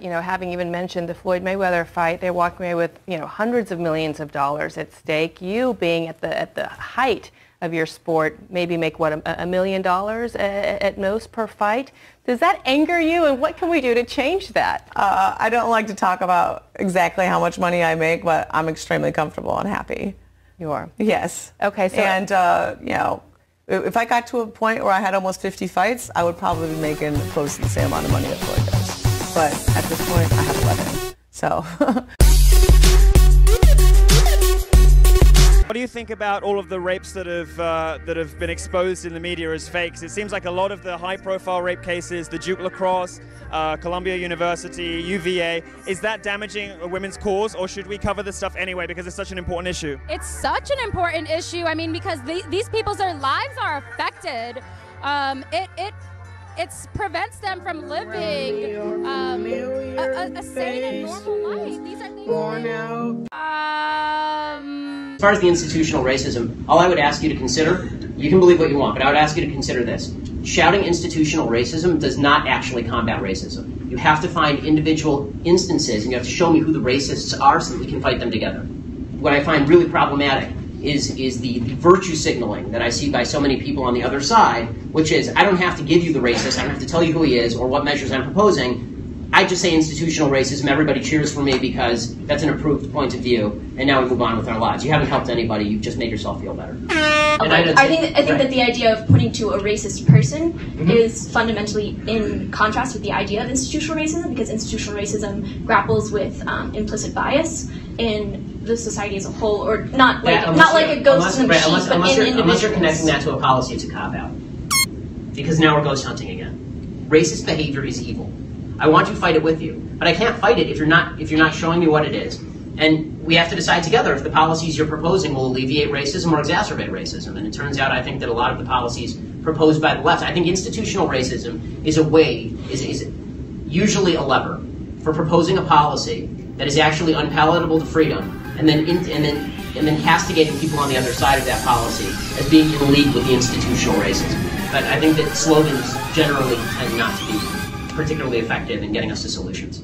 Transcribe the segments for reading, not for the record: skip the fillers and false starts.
You know, having even mentioned the Floyd Mayweather fight, they walked away with, you know, hundreds of millions of dollars at stake. You being at the height of your sport, maybe make what, $1 million at most per fight. Does that anger you, and what can we do to change that? I don't like to talk about exactly how much money I make, but I'm extremely comfortable and happy. You are? Yes. Okay. So and you know, if I got to a point where I had almost 50 fights, I would probably be making close to the same amount of money that Floyd does. But at this point, I have 11. So. What do you think about all of the rapes that have been exposed in the media as fakes? It seems like a lot of the high-profile rape cases, the Duke Lacrosse, Columbia University, UVA, is that damaging a women's cause, or should we cover this stuff anyway because it's such an important issue? It's such an important issue. I mean, because these people's lives are affected. It prevents them from living a sane and normal life. These are things. As far as the institutional racism, all I would ask you to consider, you can believe what you want, but I would ask you to consider this. Shouting institutional racism does not actually combat racism. You have to find individual instances, and you have to show me who the racists are so that we can fight them together. What I find really problematic is the virtue signaling that I see by so many people on the other side, which is, I don't have to give you the racist, I don't have to tell you who he is or what measures I'm proposing. I just say institutional racism, everybody cheers for me because that's an approved point of view, and now we move on with our lives. You haven't helped anybody, you've just made yourself feel better. I think that the idea of pointing to a racist person is fundamentally in contrast with the idea of institutional racism, because institutional racism grapples with implicit bias in the society as a whole, or not like a ghost in the machine, but in individuals. Unless you're connecting that to a policy, it's a cop-out. Because now we're ghost hunting again. Racist behavior is evil. I want to fight it with you, but I can't fight it if you're not showing me what it is. And we have to decide together if the policies you're proposing will alleviate racism or exacerbate racism. And it turns out, I think that a lot of the policies proposed by the left, I think institutional racism is is usually a lever for proposing a policy that is actually unpalatable to freedom, and then castigating people on the other side of that policy as being in league with the institutional racism. But I think that slogans generally tend not to be particularly effective in getting us to solutions.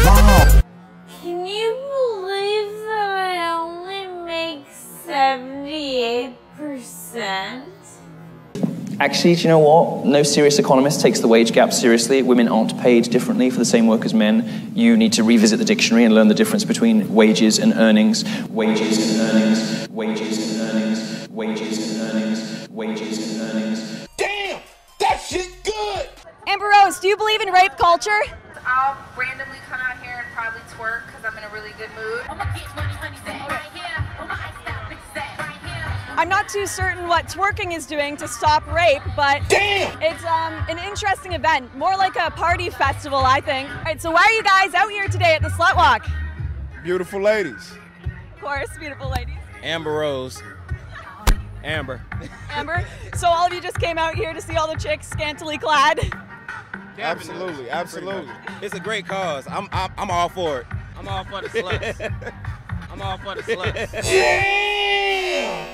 Wow. Can you believe that I only make 78%? Actually, do you know what? No serious economist takes the wage gap seriously. Women aren't paid differently for the same work as men. You need to revisit the dictionary and learn the difference between wages and earnings. Wages and earnings. Wages and earnings. Wages and earnings. Wages and earnings. Damn! That shit good! Amber Rose, do you believe in rape culture? I'll randomly come out here and probably twerk because I'm in a really good mood. I'm not too certain what twerking is doing to stop rape, but damn! It's an interesting event, more like a party festival, I think. All right, so why are you guys out here today at the Slut Walk? Beautiful ladies. Of course, beautiful ladies. Amber Rose. Amber. Amber? So all of you just came out here to see all the chicks scantily clad? Absolutely, absolutely. It's a great cause. I'm all for it. I'm all for the sluts. I'm all for the sluts.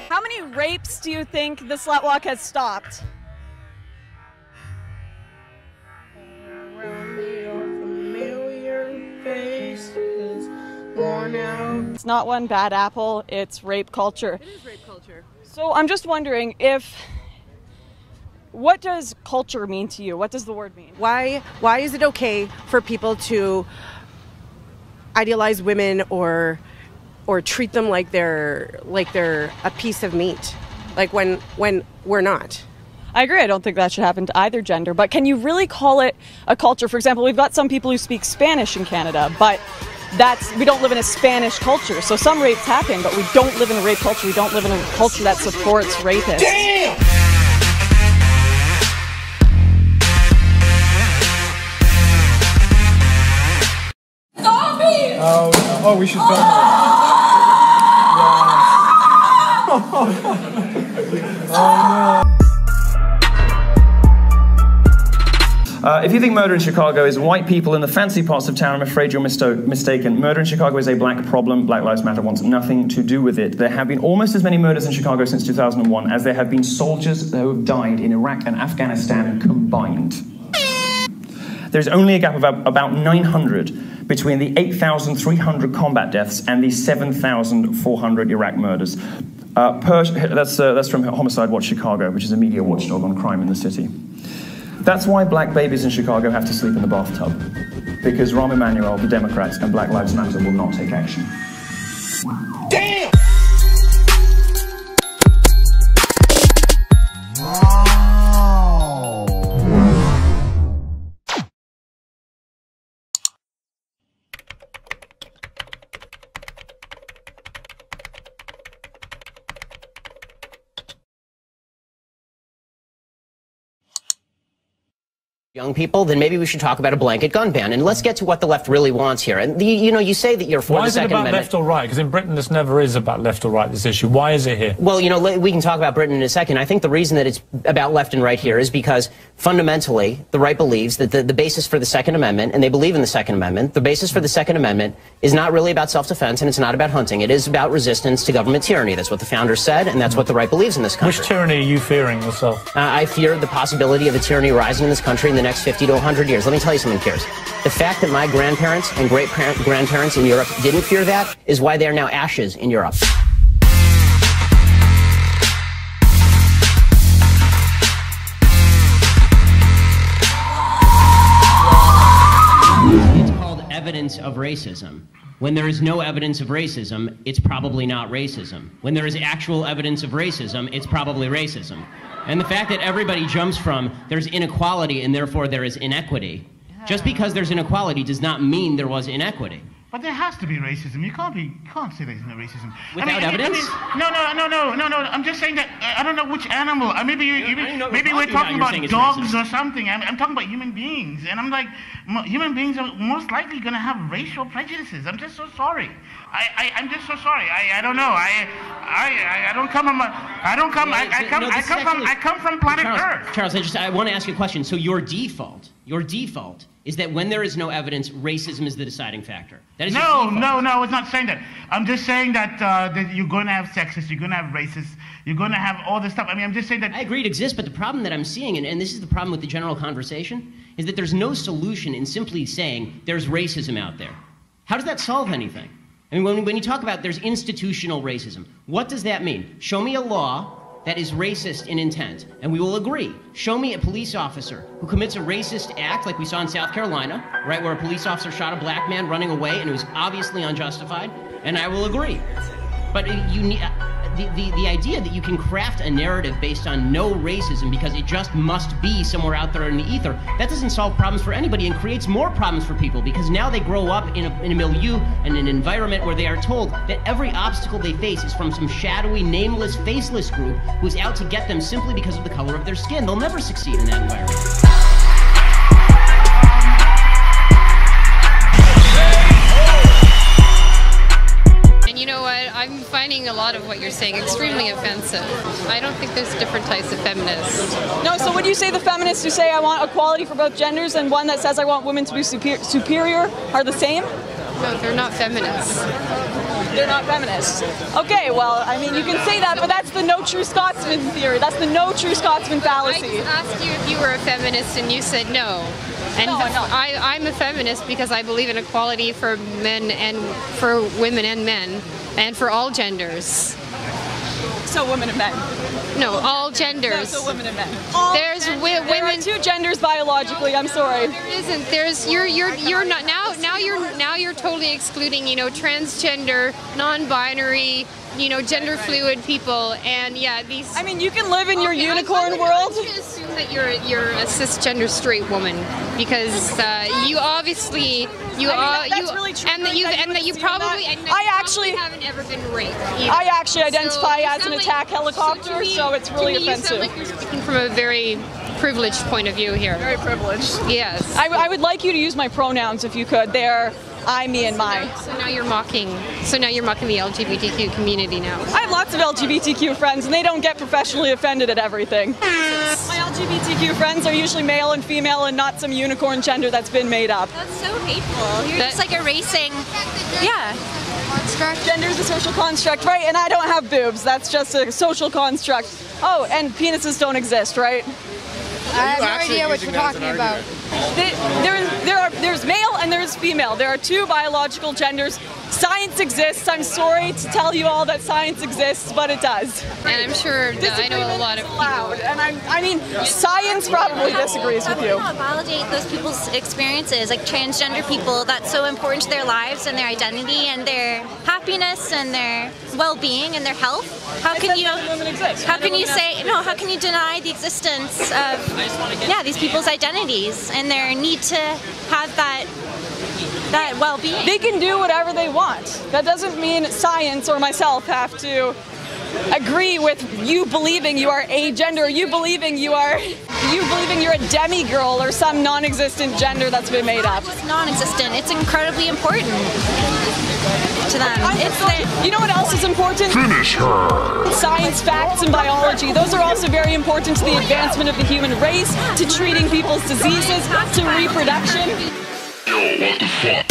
How many rapes do you think the Slut Walk has stopped? It's not one bad apple, it's rape culture. It is rape culture. So I'm just wondering what does culture mean to you? What does the word mean? Why is it okay for people to idealize women or treat them like they're a piece of meat, like when we're not? I agree. I don't think that should happen to either gender, but can you really call it a culture? For example, we've got some people who speak Spanish in Canada, but we don't live in a Spanish culture. So some rapes happen, but we don't live in a rape culture. We don't live in a culture that supports rapists. Damn! Stop it! Oh, we should film it. Oh no. If you think murder in Chicago is white people in the fancy parts of town, I'm afraid you're mistaken. Murder in Chicago is a black problem. Black Lives Matter wants nothing to do with it. There have been almost as many murders in Chicago since 2001 as there have been soldiers who have died in Iraq and Afghanistan combined. There's only a gap of about 900 between the 8,300 combat deaths and the 7,400 Iraq murders. That's from Homicide Watch Chicago, which is a media watchdog on crime in the city. That's why black babies in Chicago have to sleep in the bathtub, because Rahm Emanuel, the Democrats, and Black Lives Matter will not take action. Damn! Young people, then maybe we should talk about a blanket gun ban. And let's get to what the left really wants here. And you say that you're for the Second Amendment. Why is it about left or right? Because in Britain this never is about left or right, this issue. Why is it here? Well, we can talk about Britain in a second. I think the reason that it's about left and right here is because fundamentally the right believes that the basis for the Second Amendment, and they believe in the Second Amendment, the basis for the Second Amendment is not really about self-defense and it's not about hunting. It is about resistance to government tyranny. That's what the founders said, and that's what the right believes in this country. Which tyranny are you fearing yourself? I fear the possibility of a tyranny rising in this country in the next 50 to 100 years. Let me tell you something, Piers. The fact that my grandparents and great-grandparents in Europe didn't fear that is why they are now ashes in Europe. It's called evidence of racism. When there is no evidence of racism, it's probably not racism. When there is actual evidence of racism, it's probably racism. And the fact that everybody jumps from there's inequality and therefore there is inequity, just because there's inequality does not mean there was inequity. But there has to be racism. You can't say there's no racism. Without evidence? No. I'm just saying that I don't know which animal. Maybe we're talking about dogs or something. I'm talking about human beings, and I'm like, human beings are most likely going to have racial prejudices. I'm just so sorry. I'm just so sorry. I don't know. I don't come from. I come from planet Earth. Charles, I want to ask you a question. So your default is that when there is no evidence, racism is the deciding factor. That is no, it's not saying that. I'm just saying that you're going to have sexists, you're going to have racists, you're going to have all this stuff. I mean, I'm just saying that. I agree it exists, but the problem that I'm seeing, and this is the problem with the general conversation, is that there's no solution in simply saying there's racism out there. How does that solve anything? I mean, when you talk about there's institutional racism, what does that mean? Show me a law that is racist in intent, and we will agree. Show me a police officer who commits a racist act like we saw in South Carolina, right, where a police officer shot a black man running away and it was obviously unjustified, and I will agree. But you need the idea that you can craft a narrative based on no racism because it just must be somewhere out there in the ether, that doesn't solve problems for anybody and creates more problems for people because now they grow up in a milieu and an environment where they are told that every obstacle they face is from some shadowy, nameless, faceless group who's out to get them simply because of the color of their skin. They'll never succeed in that environment. You know what? I'm finding a lot of what you're saying extremely offensive. I don't think there's different types of feminists. No, so would you say the feminists who say I want equality for both genders and one that says I want women to be superior are the same? No, they're not feminists. They're not feminists. Okay, well, I mean, you can say that, but that's the no true Scotsman theory. That's the no true Scotsman fallacy. I asked you if you were a feminist and you said no. And no, I'm a feminist because I believe in equality for men and for women and men and for all genders. So women and men. No, all genders. No, so women and men. There's women. There are two genders biologically. I'm sorry. No, there isn't. There's you're not now you're totally excluding transgender, non-binary, gender fluid people, and yeah, these. I mean, you can live in your unicorn world. I'm going to assume that you're a cisgender straight woman because you obviously that's really true. And that you probably haven't ever been raped. Either. I actually identify as an attack helicopter, so it's really offensive. You sound like you're speaking from a very privileged point of view here. Very privileged. Yes. I would like you to use my pronouns if you could. They're I, me, and my. So now you're mocking the LGBTQ community now. I have lots of LGBTQ friends, and they don't get professionally offended at everything. My LGBTQ friends are usually male and female and not some unicorn gender that's been made up. That's so hateful. You're just like erasing, yeah. Construct. Gender is a social construct, right? And I don't have boobs. That's just a social construct. Oh, and penises don't exist, right? I have no idea what you're talking about. There's male and there's female. There are two biological genders. Science exists. I'm sorry to tell you all that science exists, but it does. And I'm sure I know a lot of people. And I mean, science probably disagrees with you. How validate those people's experiences, like transgender people, that's so important to their lives and their identity and their happiness and their well-being and their health. How can you deny the existence of these people's identities and their need to have that well-being? They can do whatever they want. That doesn't mean science or myself have to agree with you believing you are a gender, or you believing you're a demigirl or some non-existent gender that's been made up. It's non-existent. It's incredibly important to them. You know what else is important? Finish her! Science, facts, and biology. Those are also very important to the advancement of the human race, to treating people's diseases, to reproduction. Yo, what the fuck?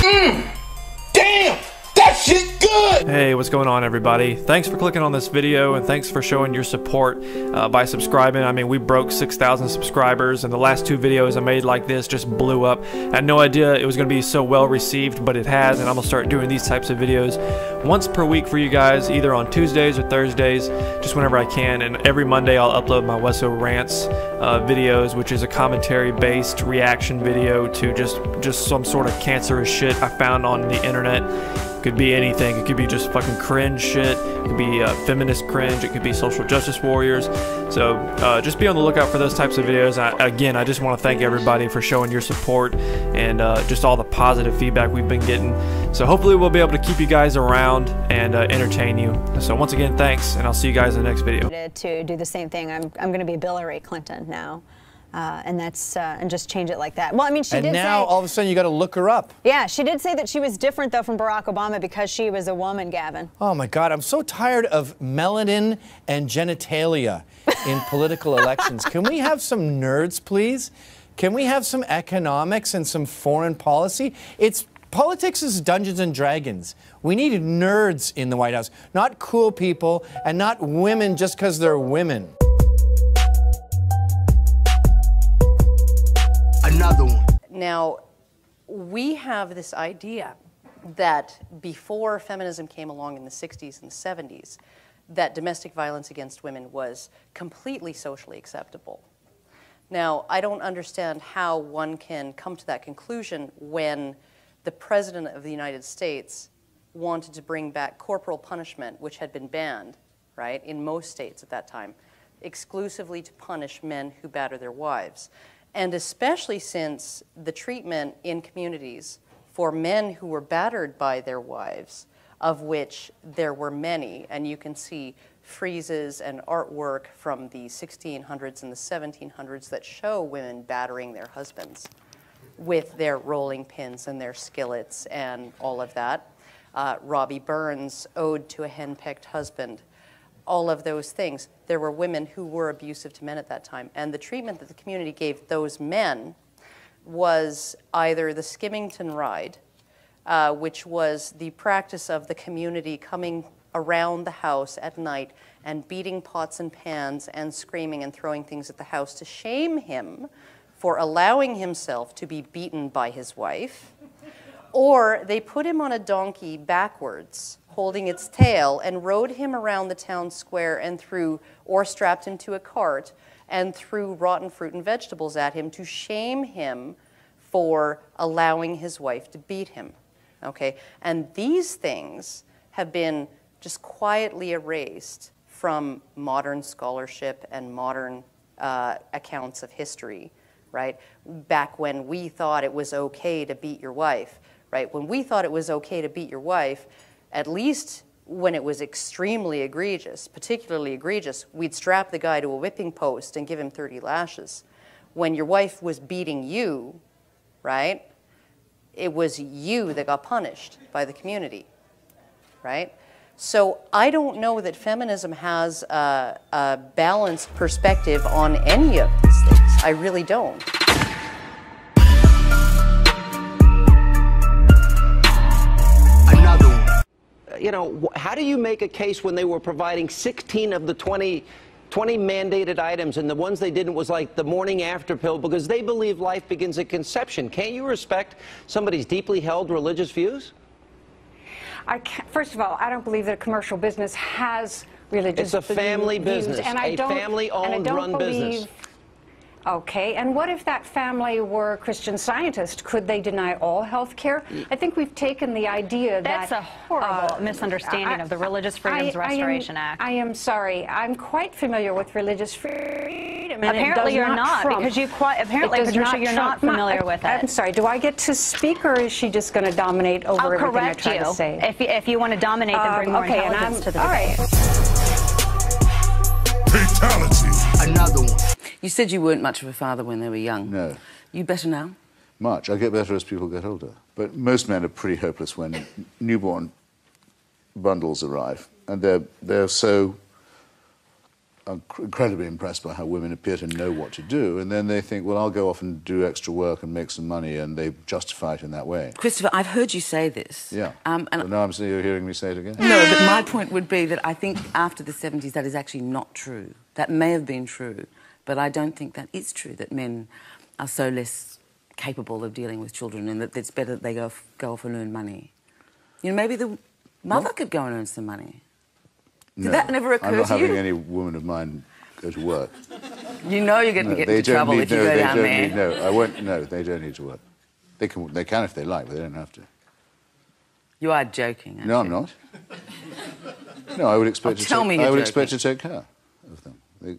Damn! That shit good! Hey, what's going on, everybody? Thanks for clicking on this video, and thanks for showing your support by subscribing. I mean, we broke 6,000 subscribers, and the last two videos I made like this just blew up. I had no idea it was going to be so well received, but it has, and I'm going to start doing these types of videos once per week for you guys, either on Tuesdays or Thursdays, just whenever I can. And every Monday I'll upload my Wesso Rants videos, which is a commentary-based reaction video to just some sort of cancerous shit I found on the internet. Could be anything. It could be just fucking cringe shit. It could be feminist cringe. It could be social justice warriors. So just be on the lookout for those types of videos. Again, I just want to thank everybody for showing your support and just all the positive feedback we've been getting. So hopefully we'll be able to keep you guys around and entertain you. So once again, thanks, and I'll see you guys in the next video. To do the same thing. I'm going to be Hillary Clinton now. And that's and just change it like that. Well, I mean, she did say. And now all of a sudden you got to look her up. Yeah, she did say that she was different though from Barack Obama because she was a woman, Gavin. Oh my God, I'm so tired of melanin and genitalia in political elections. Can we have some nerds, please? Can we have some economics and some foreign policy? Politics is Dungeons and Dragons. We need nerds in the White House, not cool people and not women just because they're women. Another one. Now, we have this idea that before feminism came along in the 60s and 70s, that domestic violence against women was completely socially acceptable. Now, I don't understand how one can come to that conclusion when the President of the United States wanted to bring back corporal punishment, which had been banned, right, in most states at that time, exclusively to punish men who batter their wives. And especially since the treatment in communities for men who were battered by their wives, of which there were many, and you can see friezes and artwork from the 1600s and the 1700s that show women battering their husbands with their rolling pins and their skillets and all of that. Robbie Burns' Ode to a Henpecked Husband. All of those things. There were women who were abusive to men at that time. And the treatment that the community gave those men was either the Skimmington Ride, which was the practice of the community coming around the house at night and beating pots and pans and screaming and throwing things at the house to shame him for allowing himself to be beaten by his wife. Or they put him on a donkey backwards, holding its tail, and rode him around the town square and or strapped him to a cart and threw rotten fruit and vegetables at him to shame him for allowing his wife to beat him, okay? And these things have been just quietly erased from modern scholarship and modern accounts of history, right? Back when we thought it was okay to beat your wife, right? When we thought it was okay to beat your wife, at least when it was extremely egregious, particularly egregious, we'd strap the guy to a whipping post and give him 30 lashes. when your wife was beating you, right, it was you that got punished by the community, right? So I don't know that feminism has a balanced perspective on any of these things. I really don't. Another one. You know, how do you make a case when they were providing 16 of the 20 mandated items, and the ones they didn't was like the morning after pill, because they believe life begins at conception? Can't you respect somebody's deeply held religious views? First of all, I don't believe that a commercial business has religious views. It's a family business, and a family-owned, run business. Okay, and what if that family were a Christian Scientist? Could they deny all health care? I think we've taken the idea that... That's a horrible misunderstanding of the Religious Freedoms Restoration Act. I am sorry. I'm quite familiar with religious freedom. And apparently you're not, because you apparently, Patricia, you're not familiar with it. I'm sorry. Do I get to speak, or is she just going to dominate over everything I try to say? If you want to dominate, then bring more intelligence to the debate. Fatality. Another one. You said you weren't much of a father when they were young. No. You better now? Much. I get better as people get older. But most men are pretty hopeless when newborn bundles arrive. And they're so incredibly impressed by how women appear to know what to do. And then they think, well, I'll go off and do extra work and make some money, and they justify it in that way. Christopher, I've heard you say this. Yeah. And now you're hearing me say it again. No, but my point would be that I think after the 70s that is actually not true. That may have been true, but I don't think that is true, that men are so less capable of dealing with children, and that it's better that they go off and earn money. You know, maybe the mother could go and earn some money. Did that never occur to you? I'm not having any woman of mine go to work. You know you're going to get into trouble if you go down there. No, I won't. No, they don't need to work. They can if they like, but they don't have to. You are joking, aren't No, I'm not. No, I would expect to take care of them. They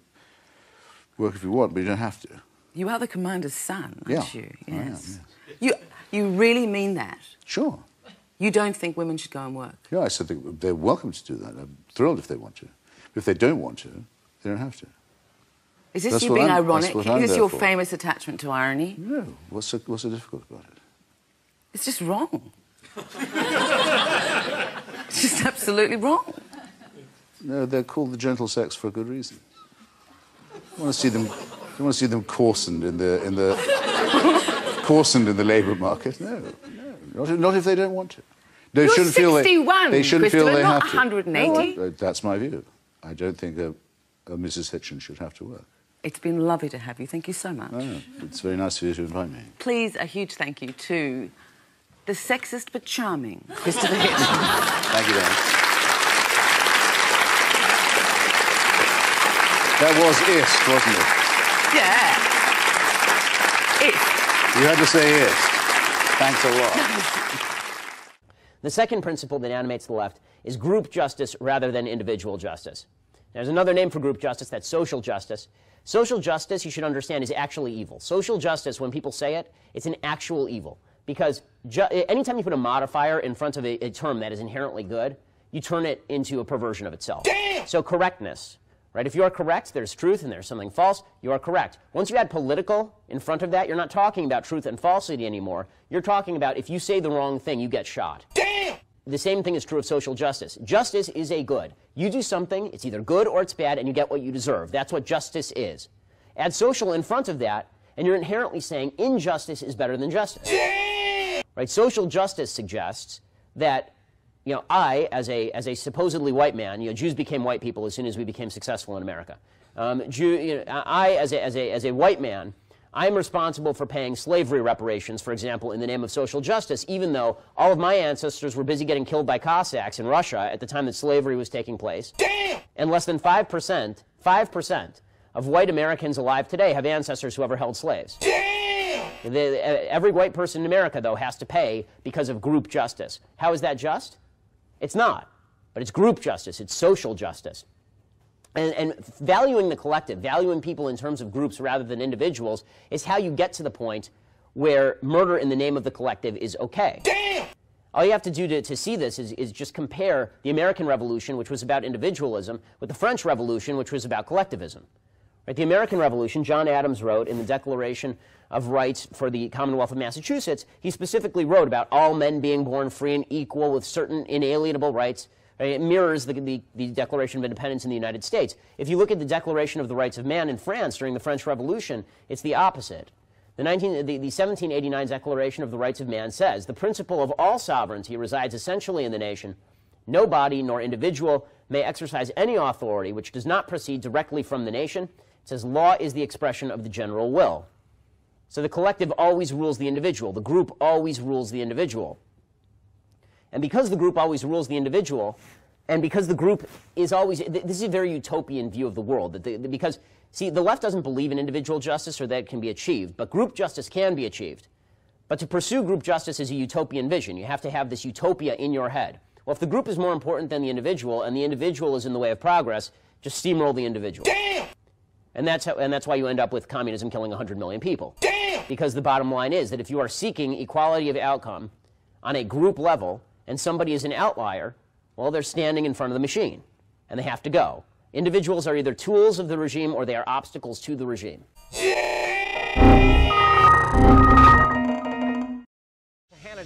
work if you want, but you don't have to. You are the commander's son, aren't you? Yes. I am, yes. You really mean that? Sure. You don't think women should go and work? Yeah, I said they're welcome to do that. I'm thrilled if they want to. But if they don't want to, they don't have to. Is this you being ironic? Is this your famous attachment to irony? No. What's so difficult about it? It's just wrong. It's just absolutely wrong. No, they're called the gentle sex for a good reason. You want to see them coarsened in the coarsened in the labour market? No. Not if they don't want to. You're 61, they shouldn't feel they have to. 180. No, that's my view. I don't think a Mrs. Hitchens should have to work. It's been lovely to have you. Thank you so much. Oh, it's very nice of you to invite me. Please, a huge thank you to the sexist but charming Christopher Hitchens. Thank you, Dan. That was it, wasn't it? Yeah. It. You had to say it. Thanks a lot. The second principle that animates the left is group justice rather than individual justice. There's another name for group justice, that's social justice. Social justice, you should understand, is actually evil. Social justice, when people say it, it's an actual evil. Because anytime you put a modifier in front of a term that is inherently good, you turn it into a perversion of itself. Damn! So correctness. Right? If you are correct, there's truth and there's something false, you are correct. Once you add political in front of that, you're not talking about truth and falsity anymore. You're talking about if you say the wrong thing, you get shot. Damn! The same thing is true of social justice. Justice is a good. You do something, it's either good or it's bad, and you get what you deserve. That's what justice is. Add social in front of that, and you're inherently saying injustice is better than justice. Damn! Right? Social justice suggests that I, as a supposedly white man, Jews became white people as soon as we became successful in America. I, as a white man, I am responsible for paying slavery reparations, for example, in the name of social justice, even though all of my ancestors were busy getting killed by Cossacks in Russia at the time that slavery was taking place. Damn! And less than 5% of white Americans alive today have ancestors who ever held slaves. Damn! Every white person in America, though, has to pay because of group justice. How is that just? It's not, but it's group justice, it's social justice. And valuing the collective, valuing people in terms of groups rather than individuals, is how you get to the point where murder in the name of the collective is okay. Damn! All you have to do to see this is just compare the American Revolution, which was about individualism, with the French Revolution, which was about collectivism. Right? The American Revolution, John Adams wrote in the Declaration of Rights for the Commonwealth of Massachusetts, he specifically wrote about all men being born free and equal with certain inalienable rights. Right? It mirrors the Declaration of Independence in the United States. If you look at the Declaration of the Rights of Man in France during the French Revolution, it's the opposite. The 1789 Declaration of the Rights of Man says, the principle of all sovereignty resides essentially in the nation. No body nor individual may exercise any authority which does not proceed directly from the nation. It says law is the expression of the general will. So the collective always rules the individual. The group always rules the individual. And because the group always rules the individual, and because the group is always, this is a very utopian view of the world. Because, see, the left doesn't believe in individual justice or that it can be achieved, but group justice can be achieved. But to pursue group justice is a utopian vision. You have to have this utopia in your head. Well, if the group is more important than the individual, and the individual is in the way of progress, just steamroll the individual. Damn! And that's why you end up with communism killing 100 million people. Damn! Because the bottom line is that if you are seeking equality of outcome on a group level, and somebody is an outlier, well, they're standing in front of the machine, and they have to go. Individuals are either tools of the regime or they are obstacles to the regime.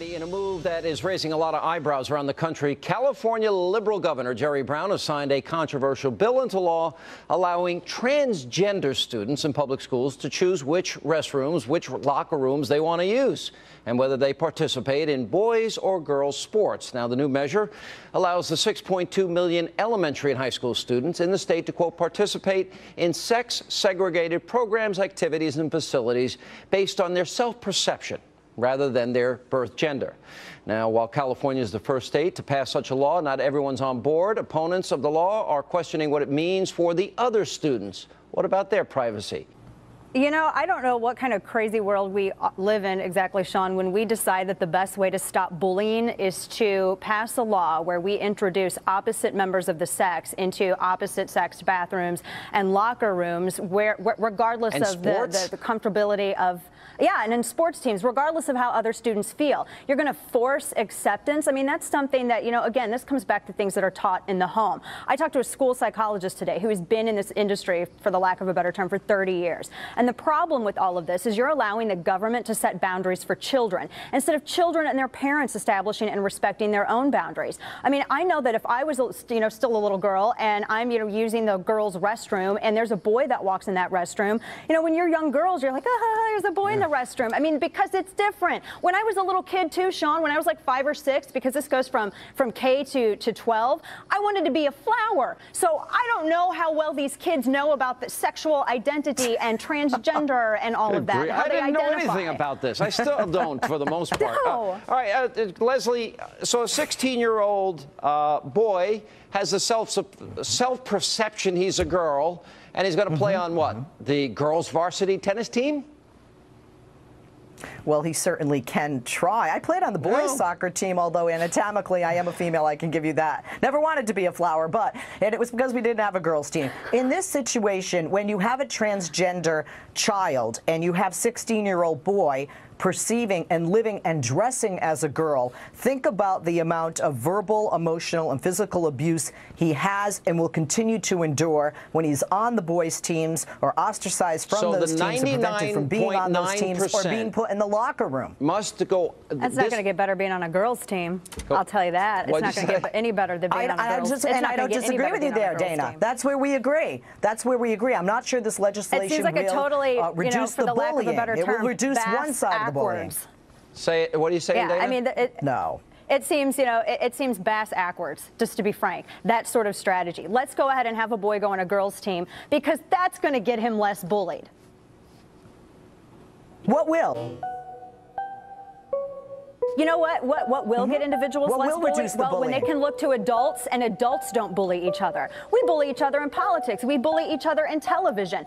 In a move that is raising a lot of eyebrows around the country, California Liberal Governor Jerry Brown has signed a controversial bill into law allowing transgender students in public schools to choose which restrooms, which locker rooms they want to use, and whether they participate in boys or girls sports. Now, the new measure allows the 6.2 million elementary and high school students in the state to, quote, participate in sex-segregated programs, activities, and facilities based on their self-perception rather than their birth gender. Now, while California is the first state to pass such a law, not everyone's on board. Opponents of the law are questioning what it means for the other students. What about their privacy? You know, I don't know what kind of crazy world we live in exactly, Sean, when we decide that the best way to stop bullying is to pass a law where we introduce opposite members of the sex into opposite-sex bathrooms and locker rooms, where regardless of the comfortability of, yeah, and in sports teams, regardless of how other students feel. You're going to force acceptance. I mean, that's something that, you know, again, this comes back to things that are taught in the home. I talked to a school psychologist today who has been in this industry, for the lack of a better term, for 30 years. And the problem with all of this is you're allowing the government to set boundaries for children instead of children and their parents establishing and respecting their own boundaries. I mean, I know that if I was, you know, still a little girl and I'm, you know, using the girls' restroom and there's a boy that walks in that restroom, you know, when you're young girls, you're like, there's a boy in the restroom. I mean, because it's different. When I was a little kid too, Sean, when I was like 5 or 6, because this goes from K to 12, I wanted to be a flower. So I don't know how well these kids know about the sexual identity and transgender and all of that. I didn't know anything about this. I still don't, for the most part. No. All right, Leslie, so a 16-year-old boy has a self-perception he's a girl, and he's going to play on what? The girls' varsity tennis team? Well, he certainly can try. I played on the boys' soccer team, although anatomically I am a female, I can give you that. Never wanted to be a flower, and it was because we didn't have a girls' team. In this situation, when you have a transgender child and you have 16-year-old boy perceiving and living and dressing as a girl, think about the amount of verbal, emotional, and physical abuse he has and will continue to endure when he's on the boys' teams or ostracized from those teams and prevented from being on those teams or being put in the locker room. Must go. That's not going to get better being on a girls' team. I'll tell you that. It's not going to get any better than being on a girls' team. And I don't disagree with you there, Dana. That's where we agree. That's where we agree. I'm not sure this legislation it seems like will a totally, reduce for the lack of a bullying. better term, It will reduce one side of the bullying. Say it. What are you saying, Dana? I mean, no. It seems, you know, it seems bass-ackwards, just to be frank, that sort of strategy. Let's go ahead and have a boy go on a girls' team because that's going to get him less bullied. What will? You know what will get individuals less bullied? Well, when they can look to adults, and adults don't bully each other. We bully each other in politics. We bully each other in television.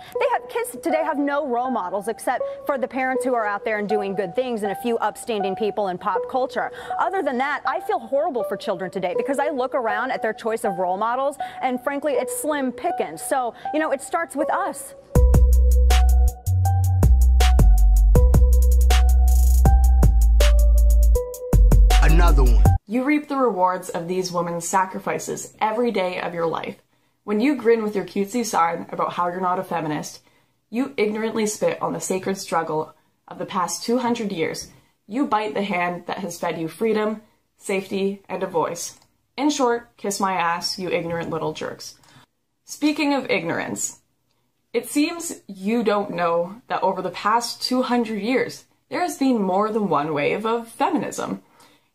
Kids today have no role models except for the parents who are out there and doing good things and a few upstanding people in pop culture. Other than that, I feel horrible for children today because I look around at their choice of role models, and frankly, it's slim pickings. So, you know, it starts with us. Another one. You reap the rewards of these women's sacrifices every day of your life. When you grin with your cutesy sign about how you're not a feminist, you ignorantly spit on the sacred struggle of the past 200 years. You bite the hand that has fed you freedom, safety, and a voice. In short, kiss my ass, you ignorant little jerks. Speaking of ignorance, it seems you don't know that over the past 200 years, there has been more than one wave of feminism.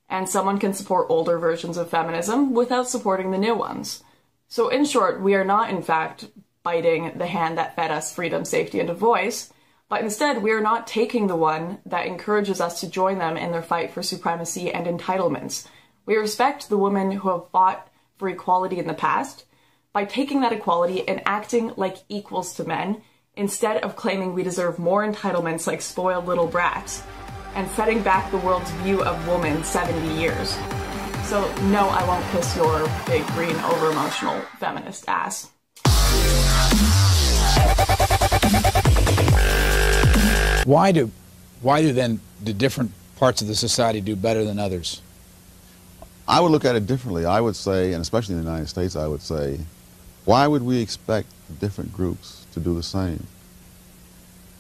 And someone can support older versions of feminism without supporting the new ones. So in short, we are not in fact biting the hand that fed us freedom, safety, and a voice, but instead we are not taking the one that encourages us to join them in their fight for supremacy and entitlements. We respect the women who have fought for equality in the past by taking that equality and acting like equals to men, instead of claiming we deserve more entitlements like spoiled little brats, and setting back the world's view of women 70 years. So no, I won't kiss your big green over-emotional feminist ass. Why do then the different parts of the society do better than others? I would look at it differently. I would say, and especially in the United States, I would say, why would we expect different groups to do the same?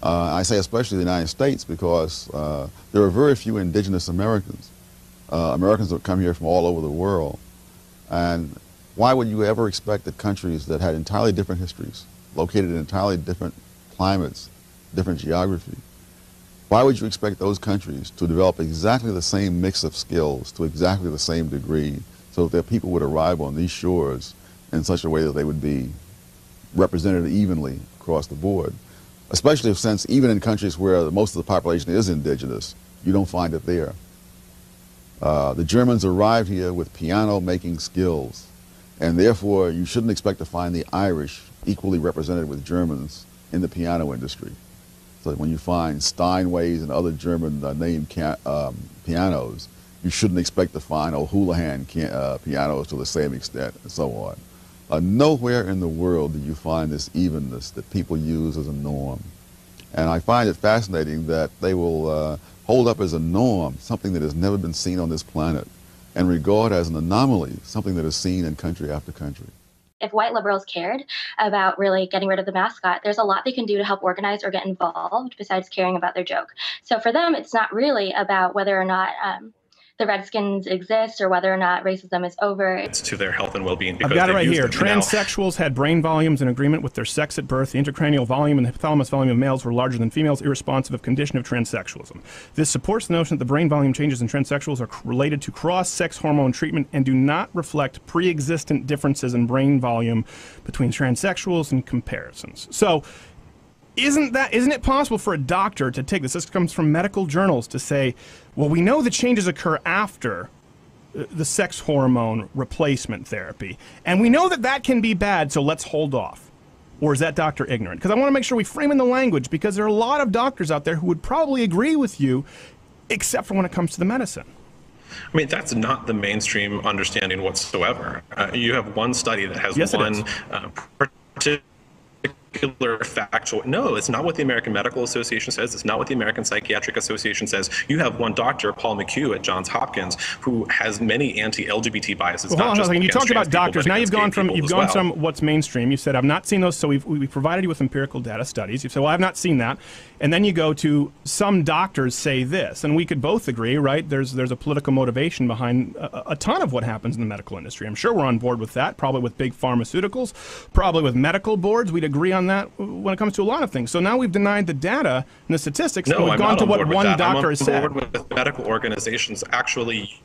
I say especially the United States because there are very few indigenous Americans. Americans that come here from all over the world. And why would you ever expect that countries that had entirely different histories, located in entirely different climates, different geography, why would you expect those countries to develop exactly the same mix of skills to exactly the same degree so that their people would arrive on these shores in such a way that they would be represented evenly across the board? Especially since even in countries where most of the population is indigenous, you don't find it there. The Germans arrived here with piano-making skills, and therefore you shouldn't expect to find the Irish equally represented with Germans in the piano industry. So when you find Steinways and other German named pianos, you shouldn't expect to find O'Houlihan pianos to the same extent, and so on. Nowhere in the world do you find this evenness that people use as a norm. And I find it fascinating that they will hold up as a norm something that has never been seen on this planet and regard as an anomaly something that is seen in country after country. If white liberals cared about really getting rid of the mascot, there's a lot they can do to help organize or get involved besides caring about their joke. So for them, it's not really about whether or not the Redskins exist or whether or not racism is over. It's to their health and well-being. I've got it right here. Transsexuals had brain volumes in agreement with their sex at birth. The intracranial volume and the hypothalamus volume of males were larger than females, irresponsive of condition of transsexualism. This supports the notion that the brain volume changes in transsexuals are related to cross-sex hormone treatment and do not reflect pre-existent differences in brain volume between transsexuals and comparisons. So, isn't it possible for a doctor to take this? This comes from medical journals to say, well, we know the changes occur after the sex hormone replacement therapy, and we know that that can be bad, so let's hold off. Or is that doctor ignorant? Because I want to make sure we frame in the language, because there are a lot of doctors out there who would probably agree with you, except for when it comes to the medicine. I mean, that's not the mainstream understanding whatsoever. You have one study that has one particular factual. No, it's not what the American Medical Association says. It's not what the American Psychiatric Association says. You have one doctor, Paul McHugh at Johns Hopkins, who has many anti-LGBT biases. Well, hold on, you talked about doctors. Now you've gone from what's mainstream. You said I've not seen those, so we've provided you with empirical data studies. You said, well, I've not seen that, and then you go to some doctors say this, and we could both agree, right? There's a political motivation behind a ton of what happens in the medical industry. I'm sure we're on board with that. Probably with big pharmaceuticals, probably with medical boards. We'd agree on that when it comes to a lot of things. So now we've denied the data and the statistics, and we've gone to what one doctor has said. I'm on board with medical organizations actually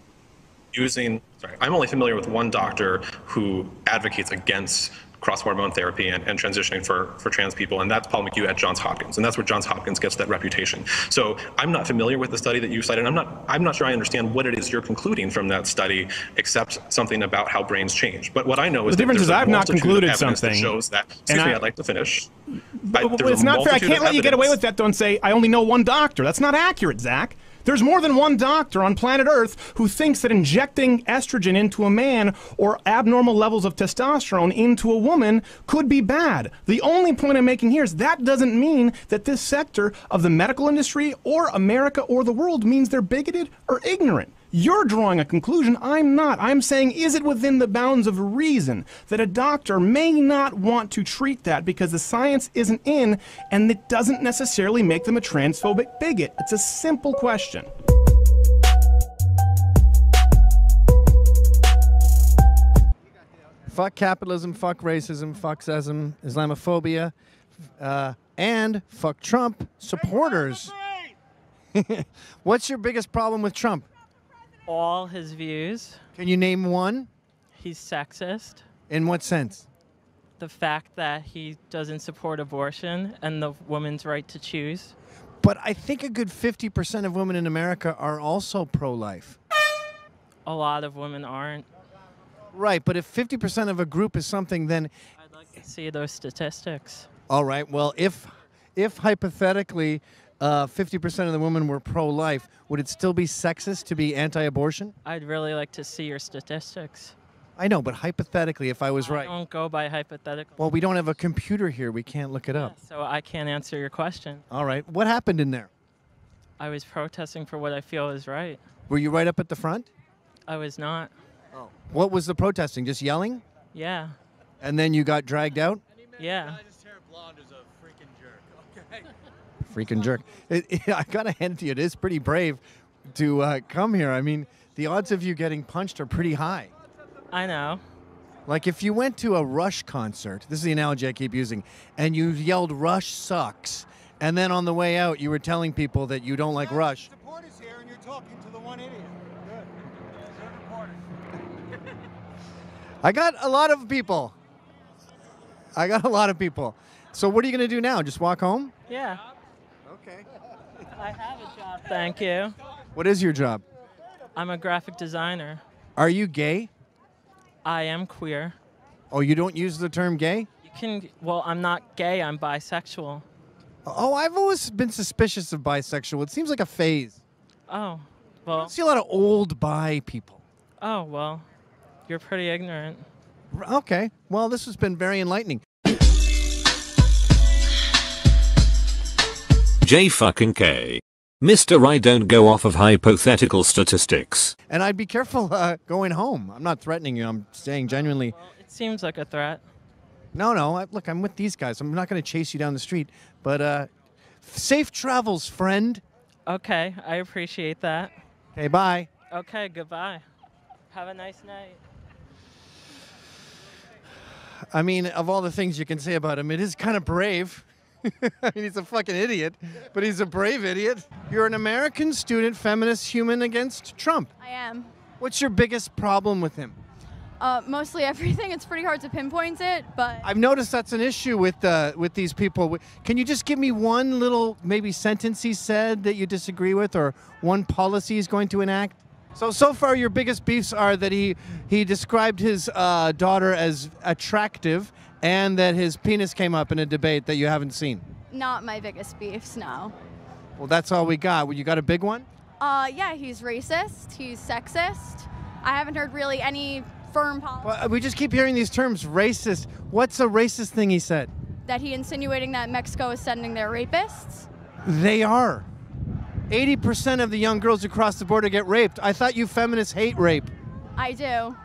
using, I'm only familiar with one doctor who advocates against cross-hormone therapy and transitioning for trans people, and that's Paul McHugh at Johns Hopkins, and that's where Johns Hopkins gets that reputation. So I'm not familiar with the study that you cited. I'm not sure I understand what it is you're concluding from that study, except something about how brains change. But what I know is the difference is I've not concluded something that shows that. Excuse me, I'd like to finish. It's not fair. I can't let you get away with that though and say I only know one doctor. That's not accurate, Zach. There's more than one doctor on planet Earth who thinks that injecting estrogen into a man or abnormal levels of testosterone into a woman could be bad. The only point I'm making here is that doesn't mean that this sector of the medical industry or America or the world means they're bigoted or ignorant. You're drawing a conclusion. I'm not. I'm saying, is it within the bounds of reason that a doctor may not want to treat that because the science isn't in, and it doesn't necessarily make them a transphobic bigot? It's a simple question. Fuck capitalism, fuck racism, fuck sexism, Islamophobia, and fuck Trump supporters. What's your biggest problem with Trump? All his views. Can you name one? He's sexist. In what sense? The fact that he doesn't support abortion and the woman's right to choose. But I think a good 50% of women in America are also pro-life. A lot of women aren't. Right, but if 50% of a group is something, then... I'd like to see those statistics. All right, well, if hypothetically 50% of the women were pro-life, would it still be sexist to be anti-abortion? I'd really like to see your statistics. I know, but hypothetically, if I was right... I don't go by hypothetical. Well, we don't have a computer here. We can't look it up. So I can't answer your question. All right, what happened in there? I was protesting for what I feel is right. Were you right up at the front? I was not. Oh. What was the protesting? Just yelling? Yeah. And then you got dragged out? Yeah. Freaking jerk. I gotta hand it to you, it is pretty brave to come here. I mean, the odds of you getting punched are pretty high. I know. Like if you went to a Rush concert, this is the analogy I keep using, and you yelled Rush sucks, and then on the way out you were telling people that you don't like Rush. Supporters here and you're talking to the one idiot. Good. I got a lot of people. So what are you gonna do now? Just walk home? Yeah. Okay. I have a job, thank you. What is your job? I'm a graphic designer. Are you gay? I am queer. Oh, you don't use the term gay? You can, well, I'm not gay, I'm bisexual. Oh, I've always been suspicious of bisexual. It seems like a phase. Oh, well. I see a lot of old bi people. Oh, well, you're pretty ignorant. Okay, well, this has been very enlightening. J fucking K. Mr. I don't go off of hypothetical statistics. And I'd be careful going home. I'm not threatening you. I'm saying genuinely. Well, it seems like a threat. No. Look, I'm with these guys. I'm not going to chase you down the street. But safe travels, friend. Okay, I appreciate that. Okay, bye. Okay, goodbye. Have a nice night. I mean, of all the things you can say about him, it is kind of brave. I mean, he's a fucking idiot, but he's a brave idiot. You're an American student, feminist, human against Trump. I am. What's your biggest problem with him? Mostly everything. It's pretty hard to pinpoint it, but... I've noticed that's an issue with these people. Can you just give me one little, maybe sentence he said that you disagree with, or one policy he's going to enact? So far your biggest beefs are that he described his daughter as attractive, and that his penis came up in a debate that you haven't seen. Not my biggest beefs, no. Well, that's all we got. Well, you got a big one? Yeah, he's racist, he's sexist. I haven't heard really any firm policy. Well, we just keep hearing these terms, racist. What's a racist thing he said? That he insinuating that Mexico is sending their rapists. They are. 80% of the young girls who cross the border get raped. I thought you feminists hate rape. I do.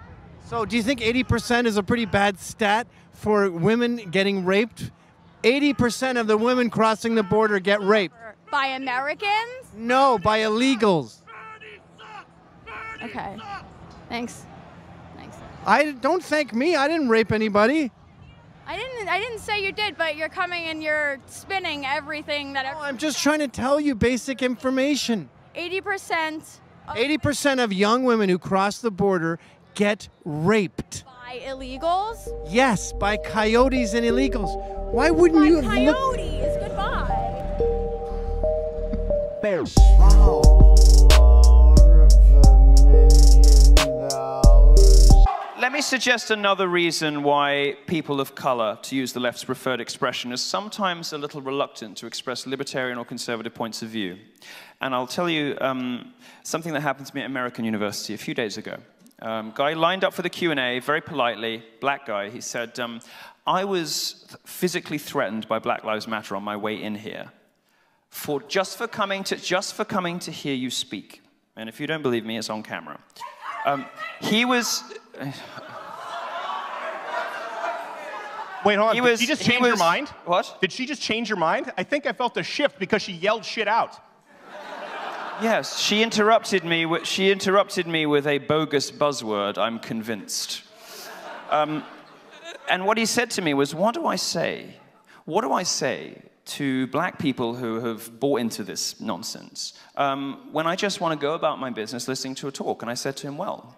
So do you think 80% is a pretty bad stat for women getting raped? 80% of the women crossing the border get raped. By Americans? No, by illegals. Okay. Thanks. Don't thank me. I didn't rape anybody. I didn't say you did, but you're coming and you're spinning everything that... I'm just trying to tell you basic information. 80%... 80% of young women who cross the border get raped. By illegals? Yes, by coyotes and illegals. Why wouldn't you have coyotes, goodbye. Bears. Let me suggest another reason why people of color, to use the left's preferred expression, is sometimes a little reluctant to express libertarian or conservative points of view. And I'll tell you something that happened to me at American University a few days ago. Guy lined up for the Q&A, very politely, black guy. He said, I was physically threatened by Black Lives Matter on my way in here, just for coming to hear you speak. And if you don't believe me, it's on camera. He was... Wait, hold on. Did she just change your mind? What? Did she just change your mind? I think I felt a shift because she yelled shit out. Yes, she interrupted me with a bogus buzzword, I'm convinced. And what he said to me was, what do I say? What do I say to black people who have bought into this nonsense when I just want to go about my business listening to a talk? And I said to him, well,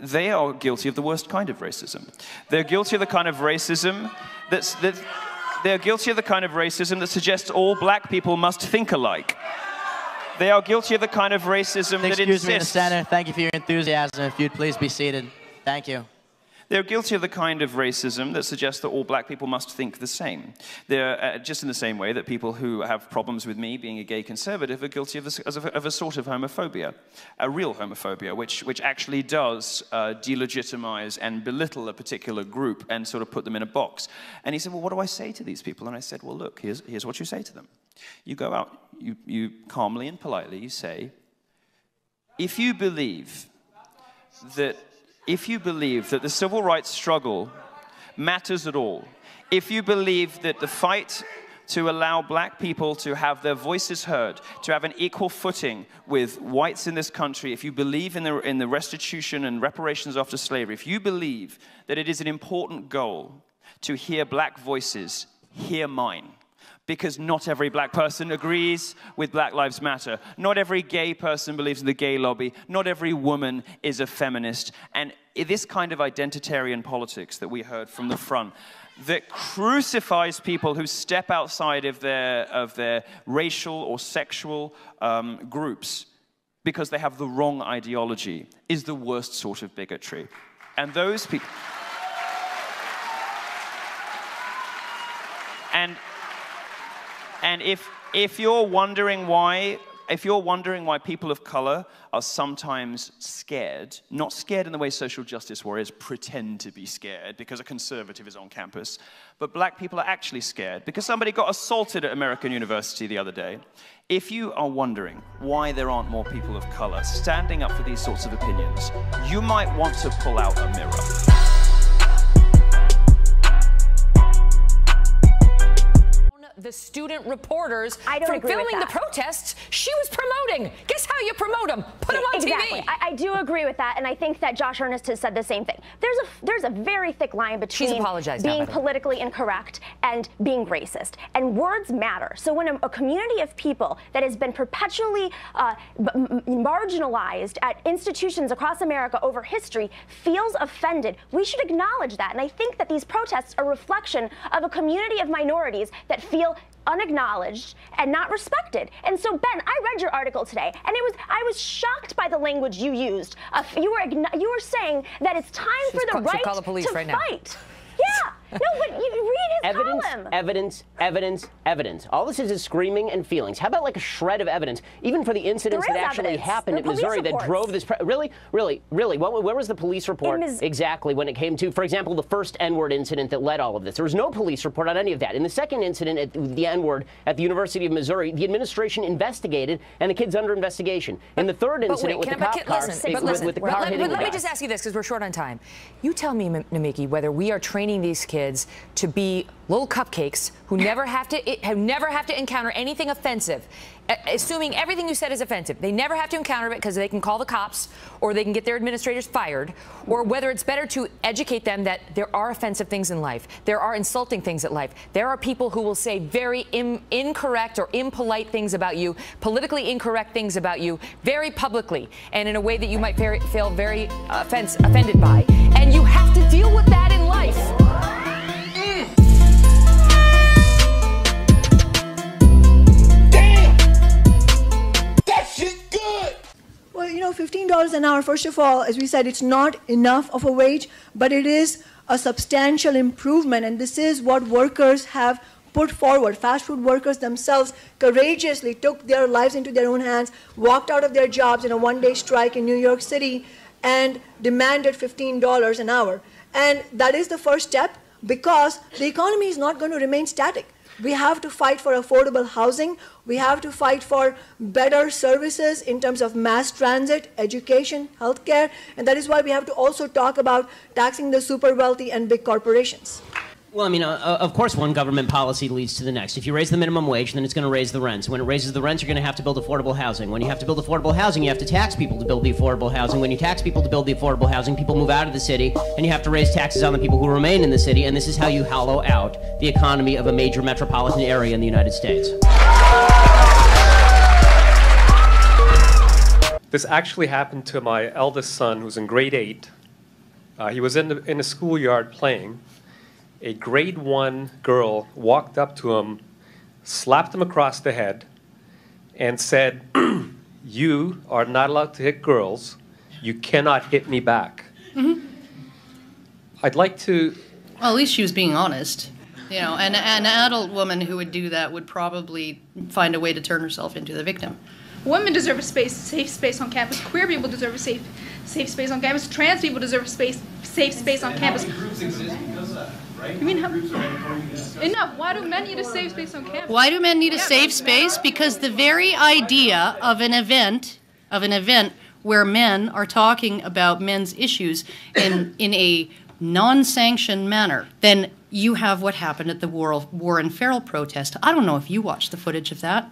they are guilty of the worst kind of racism. They're guilty of the kind of racism they're guilty of the kind of racism that suggests all black people must think alike. They are guilty of the kind of racism that insists... Excuse me, the Senator. Thank you for your enthusiasm. If you'd please be seated. Thank you. They're guilty of the kind of racism that suggests that all black people must think the same. They're just in the same way that people who have problems with me being a gay conservative are guilty of a sort of homophobia, a real homophobia, which actually does delegitimize and belittle a particular group and sort of put them in a box. And he said, well, what do I say to these people? And I said, well, look, here's what you say to them. You go out, you calmly and politely, you say, if you believe that the civil rights struggle matters at all, if you believe that the fight to allow black people to have their voices heard, to have an equal footing with whites in this country, if you believe in the restitution and reparations after slavery, if you believe that it is an important goal to hear black voices, hear mine. Because not every black person agrees with Black Lives Matter. Not every gay person believes in the gay lobby. Not every woman is a feminist. And this kind of identitarian politics that we heard from the front that crucifies people who step outside of their racial or sexual groups because they have the wrong ideology is the worst sort of bigotry. And those people... And if you're wondering why people of color are sometimes scared, not scared in the way social justice warriors pretend to be scared because a conservative is on campus, but black people are actually scared because somebody got assaulted at American University the other day. If you are wondering why there aren't more people of color standing up for these sorts of opinions, you might want to pull out a mirror. The student reporters from agree with filming the that. protests she was promoting. Guess how you promote them? Put them on Exactly. TV. I do agree with that, and I think that Josh Earnest has said the same thing. There's a very thick line between being politically incorrect and being racist, and words matter. So when a community of people that has been perpetually marginalized at institutions across America over history feels offended, we should acknowledge that. And I think that these protests are a reflection of a community of minorities that feel unacknowledged and not respected. And so, Ben, I read your article today, and I was shocked by the language you used. You were saying that it's time for the right to fight. Yeah. No, but you read his column. Evidence. All this is screaming and feelings. How about like a shred of evidence, even for the incidents that actually happened in Missouri that drove this? Really? Where was the police report exactly when it came to, for example, the first N-word incident that led all of this? There was no police report on any of that. In the second incident, at the N-word at the University of Missouri, the administration investigated, and the kid's under investigation. In the third incident with the cop car, with the car hitting the guy. Let me just ask you this, because we're short on time. You tell me, Namiki, whether we are training these kids to be little cupcakes who never have to encounter anything offensive, assuming everything you said is offensive. They never have to encounter it because they can call the cops or they can get their administrators fired, or whether it's better to educate them that there are offensive things in life, there are insulting things in life, there are people who will say very incorrect or impolite things about you, politically incorrect things about you, very publicly and in a way that you might feel very offended by, and you have to deal with that in life. Well, you know, $15 an hour, first of all, as we said, it's not enough of a wage, but it is a substantial improvement, and this is what workers have put forward. Fast food workers themselves courageously took their lives into their own hands, walked out of their jobs in a one-day strike in New York City, and demanded $15 an hour. And that is the first step, because the economy is not going to remain static. We have to fight for affordable housing. We have to fight for better services in terms of mass transit, education, healthcare, and that is why we have to also talk about taxing the super wealthy and big corporations. Well, I mean, of course one government policy leads to the next. If you raise the minimum wage, then it's going to raise the rents. When it raises the rents, you're going to have to build affordable housing. When you have to build affordable housing, you have to tax people to build the affordable housing. When you tax people to build the affordable housing, people move out of the city, and you have to raise taxes on the people who remain in the city, and this is how you hollow out the economy of a major metropolitan area in the United States. This actually happened to my eldest son, who's in grade 8. He was in the schoolyard playing. A grade 1 girl walked up to him, slapped him across the head, and said, "You are not allowed to hit girls. You cannot hit me back." Mm-hmm. I'd like to... Well, at least she was being honest. You know, and an adult woman who would do that would probably find a way to turn herself into the victim. Women deserve a safe space on campus. Queer people deserve a safe space on campus. Trans people deserve a safe space on campus. Groups exist because of that, right? You mean enough? Why do men need a safe space on campus? Why do men need a safe space? Because the very idea of an event where men are talking about men's issues in a non-sanctioned manner, then you have what happened at the Warren Farrell protest. I don't know if you watched the footage of that,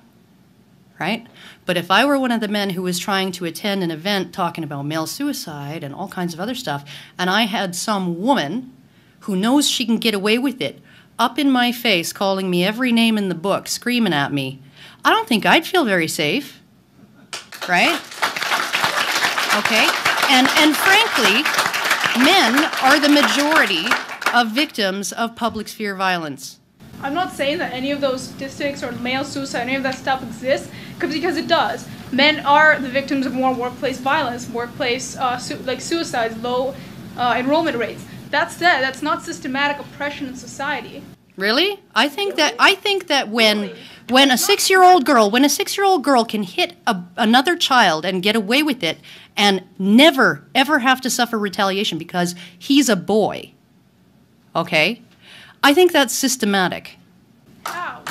right? But if I were one of the men who was trying to attend an event talking about male suicide and all kinds of other stuff, and I had some woman who knows she can get away with it up in my face, calling me every name in the book, screaming at me, I don't think I'd feel very safe, right? Okay? And frankly, men are the majority of victims of public sphere violence. I'm not saying that any of those statistics or male suicide, any of that stuff exists, because it does. Men are the victims of more workplace violence, workplace like suicides, low enrollment rates. That said, that's not systematic oppression in society. Really? I think that when a 6-year-old girl can hit another child and get away with it and never ever have to suffer retaliation because he's a boy, okay? I think that's systematic. How?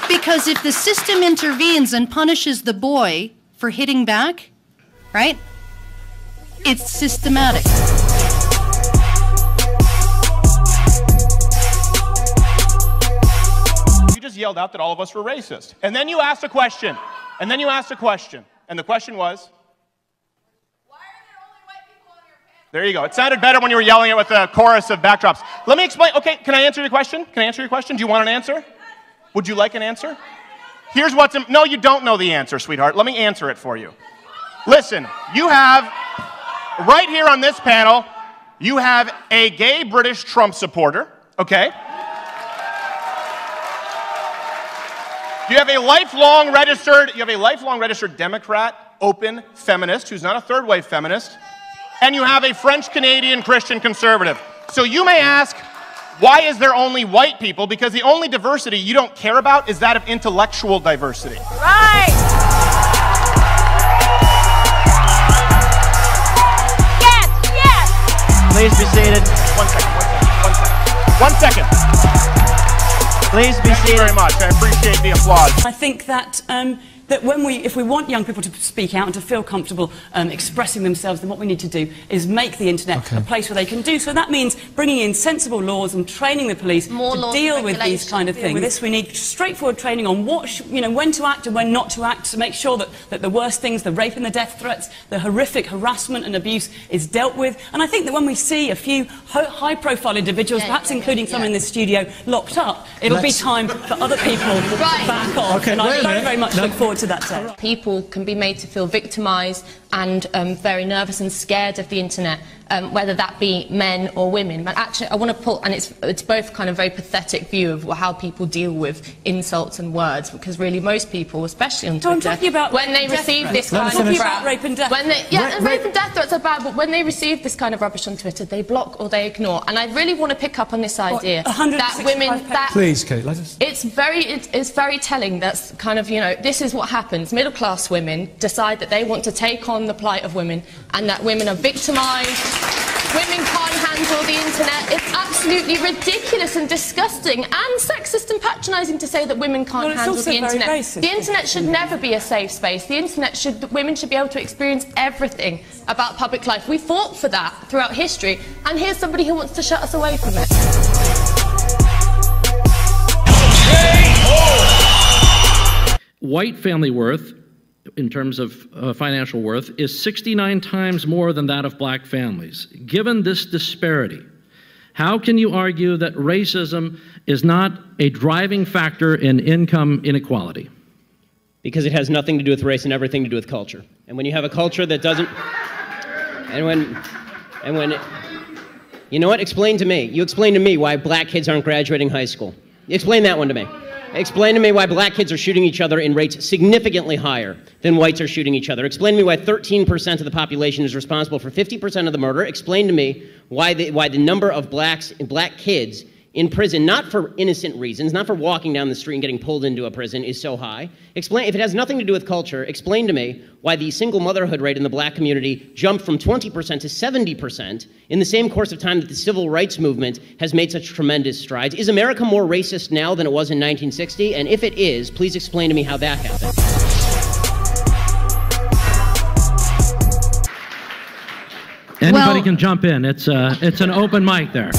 Because if the system intervenes and punishes the boy for hitting back, right? It's systematic. You just yelled out that all of us were racist. And then you asked a question. And the question was? There you go. It sounded better when you were yelling it with a chorus of backdrops. Let me explain. Okay, can I answer your question? Do you want an answer? Would you like an answer? Here's what's... No, you don't know the answer, sweetheart. Let me answer it for you. Listen, you have... Right here on this panel, you have a gay British Trump supporter, okay? You have a lifelong registered Democrat, open feminist, who's not a third-wave feminist, and you have a French-Canadian Christian conservative. So you may ask, why is there only white people? Because the only diversity you don't care about is that of intellectual diversity. Right! Please be seated. One second. Please be seated. Thank you very much. I appreciate the applause. I think that that if we want young people to speak out and to feel comfortable expressing themselves, then what we need to do is make the internet a place where they can do so. That means bringing in sensible laws and training the police to deal with these kind of things. With this, we need straightforward training on when to act and when not to act, to make sure that the worst things, the rape and the death threats, the horrific harassment and abuse is dealt with. And I think that when we see a few high-profile individuals, perhaps including some in this studio, locked up, it'll be time for other people to back off. Okay, and I very much look forward to that day. People can be made to feel victimised and very nervous and scared of the internet, whether that be men or women. But actually, I want to put, and it's both kind of very pathetic view of how people deal with insults and words, because really most people, especially on Twitter, I'm talking about when they receive this kind of crap, rape and death. Rape and death threats are bad, but when they receive this kind of rubbish on Twitter, they block or they ignore. And I really want to pick up on this idea that women, please, Kate, let us. It's very telling. That's kind of, this is what happens. Middle-class women decide that they want to take on the plight of women and that women are victimised women can't handle the internet. It's absolutely ridiculous and disgusting and sexist and patronising to say that women can't handle the internet. The internet should never be a safe space. The internet women should be able to experience everything about public life. We fought for that throughout history, and here's somebody who wants to shut us away from it. White family worth, in terms of financial worth, is 69 times more than that of black families. Given this disparity, how can you argue that racism is not a driving factor in income inequality? Because it has nothing to do with race and everything to do with culture. And when you have a culture that doesn't, you know what? Explain to me. You explain to me why black kids aren't graduating high school. Explain that one to me. Explain to me why black kids are shooting each other in rates significantly higher than whites are shooting each other. Explain to me why 13% of the population is responsible for 50% of the murder. Explain to me why the number of black kids in prison, not for innocent reasons, not for walking down the street and getting pulled into a prison, is so high. Explain, if it has nothing to do with culture, explain to me why the single motherhood rate in the black community jumped from 20% to 70% in the same course of time that the civil rights movement has made such tremendous strides. Is America more racist now than it was in 1960? And if it is, please explain to me how that happened. Anybody can jump in. It's an open mic there.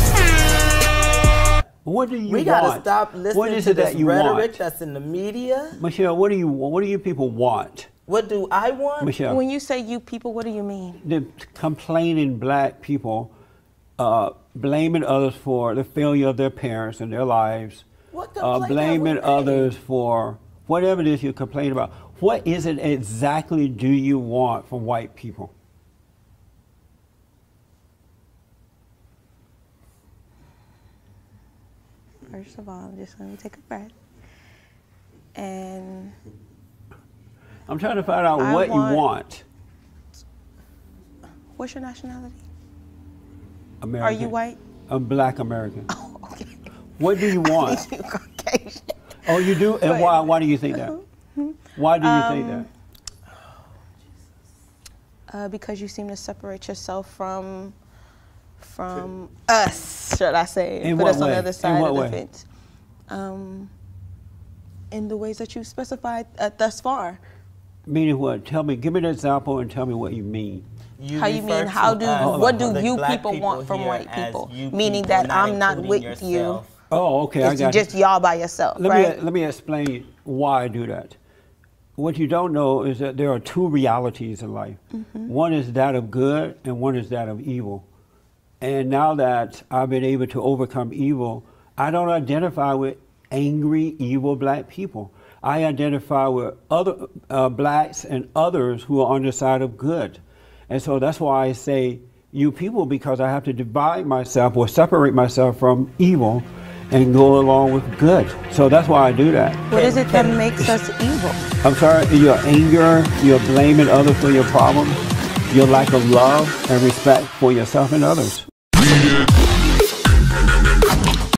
What do you want? We gotta stop listening to this rhetoric that's in the media. Michelle, what do you people want? What do I want? Michelle. When you say you people, what do you mean? The complaining black people, blaming others for the failure of their parents and their lives. What complaint blaming others for whatever it is you complain about. What is it exactly do you want from white people? First of all, I'm just going to take a breath. And I'm trying to find out what you want. What's your nationality? American. Are you white? I'm black American. Oh, okay. What do you want? You Caucasian. Oh, you do? And why do you think that? Why do you think that? Because you seem to separate yourself from us, should I say? In put what us on way? the other side In what of the way? fence. In the ways that you specified thus far. Meaning what? Tell me. Give me an example and tell me what you mean. How you mean? What do you people want from white people? Meaning that I'm not with you. Oh, okay. I got just y'all by yourself, right? Let me explain why I do that. What you don't know is that there are two realities in life. One is that of good and one is that of evil. And now that I've been able to overcome evil, I don't identify with angry, evil black people. I identify with other blacks and others who are on the side of good. And so that's why I say you people, because I have to divide myself or separate myself from evil and go along with good. So that's why I do that. What is it that makes us evil? I'm sorry, your anger, your blaming others for your problems, your lack of love and respect for yourself and others.